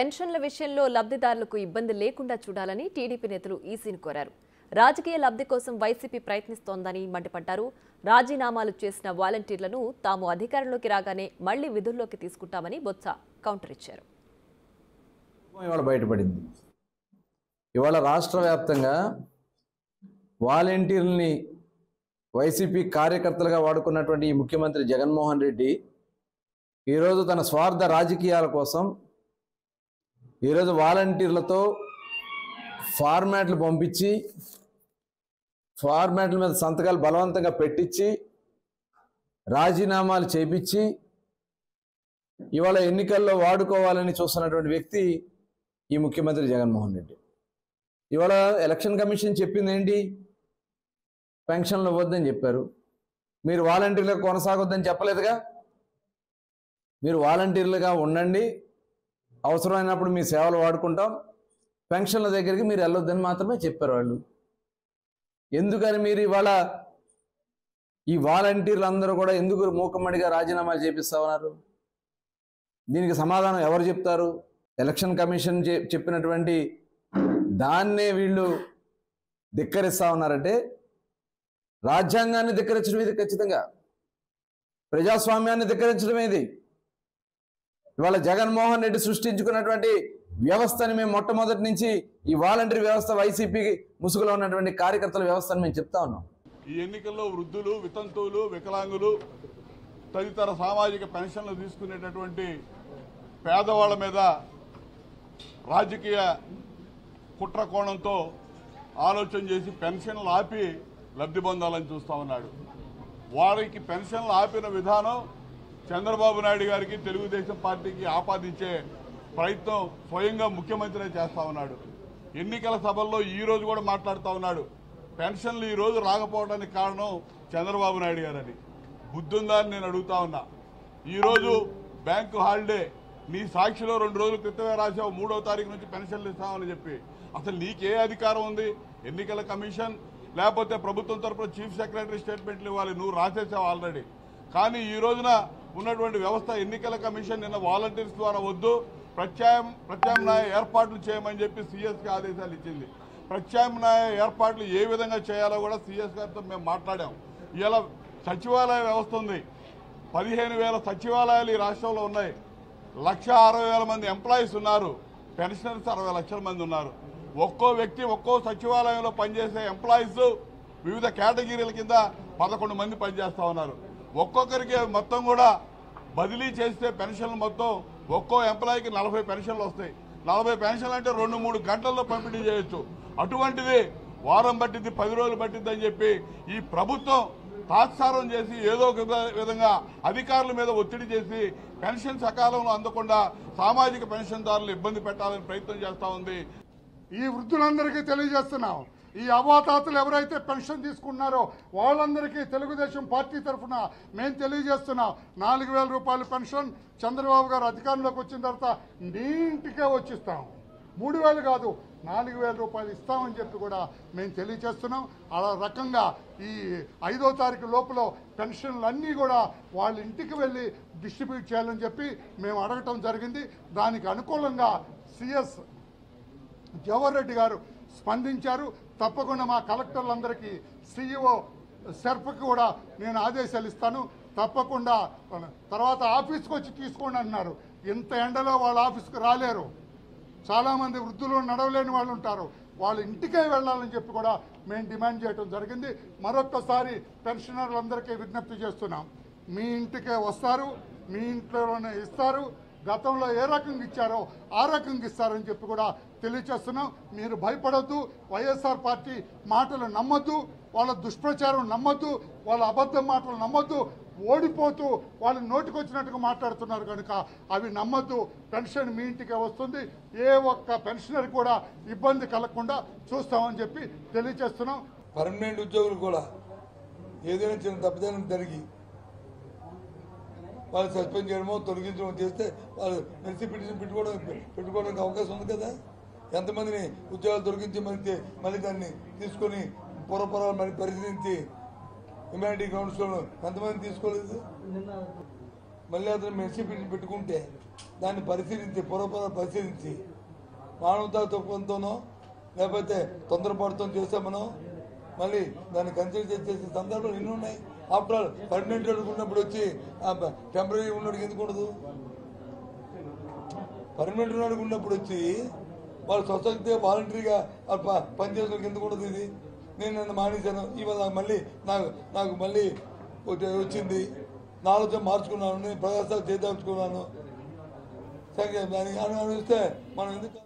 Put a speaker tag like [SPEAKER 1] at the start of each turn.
[SPEAKER 1] పెన్షన్ల విషయంలో లబ్ధిదారులకు ఇబ్బంది లేకుండా చూడాలని టీడీపీ నేతలు ఈసీని కోరారు. రాజకీయ లబ్ధి కోసం వైసీపీ ప్రయత్నిస్తోందని మండిపడ్డారు. రాజీనామాలు చేసిన వాలంటీర్లను తాము అధికారంలోకి రాగానే మళ్లీ విధుల్లోకి తీసుకుంటామని బొత్స కౌంటర్ ఇచ్చారు.
[SPEAKER 2] ఇవాళ బయటపడింది. ఇవాళ రాష్ట్ర వ్యాప్తంగా వాలంటీర్లని వైసీపీ కార్యకర్తలుగా వాడుకున్నటువంటి ఈ ముఖ్యమంత్రి జగన్మోహన్ రెడ్డి ఈరోజు తన స్వార్థ రాజకీయాల కోసం ఈరోజు వాలంటీర్లతో ఫార్మాట్లు పంపించి ఫార్మాట్ల మీద సంతకాలు బలవంతంగా పెట్టించి రాజీనామాలు చేపించి ఇవాళ ఎన్నికల్లో వాడుకోవాలని చూస్తున్నటువంటి వ్యక్తి ఈ ముఖ్యమంత్రి జగన్మోహన్ రెడ్డి. ఇవాళ ఎలక్షన్ కమిషన్ చెప్పింది ఏంటి? పెన్షన్లు ఇవ్వద్దని చెప్పారు. మీరు వాలంటీర్లుగా కొనసాగొద్దని చెప్పలేదుగా. మీరు వాలంటీర్లుగా ఉండండి, అవసరమైనప్పుడు మీ సేవలు వాడుకుంటాం, పెన్షన్ల దగ్గరికి మీరు వెళ్ళొద్దని మాత్రమే చెప్పారు వాళ్ళు. ఎందుకని మీరు ఇవాళ ఈ వాలంటీర్లు అందరూ కూడా ఎందుకు మూకమ్మడిగా రాజీనామాలు చేపిస్తా ఉన్నారు? దీనికి సమాధానం ఎవరు చెప్తారు? ఎలక్షన్ కమిషన్ చెప్పినటువంటి దాన్నే వీళ్ళు ధిక్కరిస్తా ఉన్నారంటే రాజ్యాంగాన్ని ధిక్కరించడం ఇది, ఖచ్చితంగా ప్రజాస్వామ్యాన్ని ధిక్కరించడం ఇది. ఇవాళ జగన్మోహన్ రెడ్డి సృష్టించుకున్నటువంటి వ్యవస్థని మేము మొట్టమొదటి నుంచి ఈ వాలంటీర్ వ్యవస్థ, వైసీపీ ముసుగులో ఉన్నటువంటి కార్యకర్తల వ్యవస్థను మేము చెప్తా ఉన్నాం.
[SPEAKER 3] ఈ ఎన్నికల్లో వృద్ధులు, వితంతువులు, వికలాంగులు తదితర సామాజిక పెన్షన్లు తీసుకునేటటువంటి పేదవాళ్ల మీద రాజకీయ కుట్ర కోణంతో ఆలోచన చేసి పెన్షన్లు ఆపి లబ్ధి పొందాలని చూస్తూ ఉన్నాడు. వారికి పెన్షన్లు ఆపిన విధానం చంద్రబాబు నాయుడు గారికి, తెలుగుదేశం పార్టీకి ఆపాదించే ప్రయత్నం స్వయంగా ముఖ్యమంత్రి చేస్తూ ఉన్నాడు. ఎన్నికల సభల్లో ఈరోజు కూడా మాట్లాడుతూ ఉన్నాడు, పెన్షన్లు ఈరోజు రాకపోవడానికి కారణం చంద్రబాబు నాయుడు గారని. బుద్ధుందా అని నేను అడుగుతా ఉన్నా. ఈరోజు బ్యాంకు హాలిడే, నీ సాక్షిలో 2 రోజుల క్రితమే రాసావు 3వ తారీఖు నుంచి పెన్షన్లు ఇస్తామని చెప్పి. అసలు నీకే అధికారం ఉంది? ఎన్నికల కమిషన్ లేకపోతే ప్రభుత్వం తరఫున చీఫ్ సెక్రటరీ స్టేట్మెంట్లు ఇవ్వాలి, నువ్వు రాసేసావు ఆల్రెడీ. కానీ ఈ రోజున ఉన్నటువంటి వ్యవస్థ ఎన్నికల కమిషన్ నిన్న వాలంటీర్స్ ద్వారా వద్దు, ప్రత్యామ్నాయ ఏర్పాట్లు చేయమని చెప్పి సీఎస్కి ఆదేశాలు ఇచ్చింది. ప్రత్యామ్నాయ ఏర్పాట్లు ఏ విధంగా చేయాలో కూడా సీఎస్ గారితో మేము మాట్లాడాం. ఇలా సచివాలయ వ్యవస్థ ఉంది, 15,000 సచివాలయాలు ఈ రాష్ట్రంలో ఉన్నాయి, 1,60,000 మంది ఎంప్లాయీస్ ఉన్నారు, పెన్షనర్స్ 60 లక్షల మంది ఉన్నారు. ఒక్కో వ్యక్తి ఒక్కో సచివాలయంలో పనిచేసే ఎంప్లాయీస్ వివిధ కేటగిరీల కింద 11 మంది పనిచేస్తూ ఉన్నారు. ఒక్కొక్కరికి మొత్తం కూడా బదిలీ చేస్తే పెన్షన్లు మొత్తం ఒక్కో ఎంప్లాయీకి 40 పెన్షన్లు వస్తాయి. 40 పెన్షన్లు అంటే 2-3 గంటల్లో పంపిణీ చేయొచ్చు. అటువంటిది వారం పట్టింది, 10 రోజులు పట్టింది అని చెప్పి ఈ ప్రభుత్వం తాత్సారం చేసి ఏదో ఒక విధంగా అధికారుల మీద ఒత్తిడి చేసి పెన్షన్ సకాలంలో అందకుండా సామాజిక పెన్షన్దారులు ఇబ్బంది పెట్టాలని ప్రయత్నం చేస్తూ ఉంది.
[SPEAKER 4] ఈ వృద్ధులందరికీ తెలియజేస్తున్నాం, ఈ అవాతాతలు ఎవరైతే పెన్షన్ తీసుకున్నారో వాళ్ళందరికీ తెలుగుదేశం పార్టీ తరఫున మేము తెలియజేస్తున్నాం, 4,000 రూపాయల పెన్షన్ చంద్రబాబు గారు అధికారంలోకి వచ్చిన తర్వాత నీ ఇంటికే వచ్చిస్తాం. 3,000 కాదు, 4,000 రూపాయలు ఇస్తామని చెప్పి కూడా మేము తెలియజేస్తున్నాం. అలా రకంగా ఈ 5వ తారీఖు లోపల పెన్షన్లన్నీ కూడా వాళ్ళ ఇంటికి వెళ్ళి డిస్ట్రిబ్యూట్ చేయాలని చెప్పి మేము అడగటం జరిగింది. దానికి అనుకూలంగా సిఎస్ జవహర్ రెడ్డి గారు స్పందించారు. తప్పకుండా మా కలెక్టర్లందరికీ, సిఇఓ సెర్ఫ్కి కూడా నేను ఆదేశాలు ఇస్తాను. తప్పకుండా తర్వాత ఆఫీస్కి వచ్చి తీసుకోండి అన్నారు. ఇంత ఎండలో వాళ్ళ ఆఫీస్కి రాలేరు, చాలామంది వృద్ధులు నడవలేని వాళ్ళు ఉంటారు, వాళ్ళ ఇంటికే వెళ్ళాలని చెప్పి కూడా మేము డిమాండ్ చేయడం జరిగింది. మరొక్కసారి పెన్షనర్లందరికీ విజ్ఞప్తి చేస్తున్నాం, మీ ఇంటికే వస్తారు, మీ ఇంట్లోనే ఇస్తారు, గతంలో ఏ రకంగా ఇచ్చారో ఆ రకంగా ఇస్తారని చెప్పి కూడా తెలియచేస్తున్నాం. మీరు భయపడొద్దు, వైఎస్ఆర్ పార్టీ మాటలు నమ్మొద్దు, వాళ్ళ దుష్ప్రచారం నమ్మొద్దు, వాళ్ళ అబద్ధం మాటలు నమ్మొద్దు. ఓడిపోతూ వాళ్ళు నోటికొచ్చినట్టుగా మాట్లాడుతున్నారు కనుక అవి నమ్మొద్దు. పెన్షన్ మీ ఇంటికే వస్తుంది, ఏ ఒక్క పెన్షనర్ కూడా ఇబ్బంది కలగకుండా చూస్తామని చెప్పి తెలియచేస్తున్నాం.
[SPEAKER 5] పర్మనెంట్ ఉద్యోగులు కూడా ఏదైనా చిన్న తప్పిదనం జరిగి వాళ్ళు సస్పెండ్ చేయడమో తొలగించడమో చేస్తే వాళ్ళు మెరిసి పిటిషన్ పెట్టుకోవడానికి అవకాశం ఉంది కదా. ఎంతమందిని ఉద్యోగాలు తొలగించి మళ్ళీ దాన్ని తీసుకొని పూర్వపరాలు మళ్ళీ పరిశీలించి హ్యుమానిటీ గ్రౌండ్స్లో ఎంతమంది తీసుకోలేదు. మళ్ళీ అతను మెరిసి పిటిషన్ పెట్టుకుంటే దాన్ని పరిశీలించి పూర్వపరాలు పరిశీలించి మానవతా దృక్పథంతోనో లేకపోతే తొందరపాటుతో చేసామనో మళ్ళీ దాన్ని కన్సిడర్ చేసే సందర్భాలు ఎన్ని ఉన్నాయి. ఆఫ్టర్ ఆల్ పర్మనెంట్ ఉన్నప్పుడు వచ్చి టెంపరీ ఉన్నప్పుడు ఎందుకు ఉండదు? పర్మనెంట్ ఉన్నప్పుడు వచ్చి వాళ్ళు స్వచ్ఛత వాలంటరీగా పనిచేసేందుకు ఎందుకు ఉండదు? ఇది నేను నన్ను మానేశాను, ఇవాళ మళ్ళీ నాకు మళ్ళీ వచ్చింది, నా ఆలోచన మార్చుకున్నాను, నేను ప్రజాసేవ చేయదలుచుకున్నాను. సరే అని అనిపిస్తే మనం ఎందుకు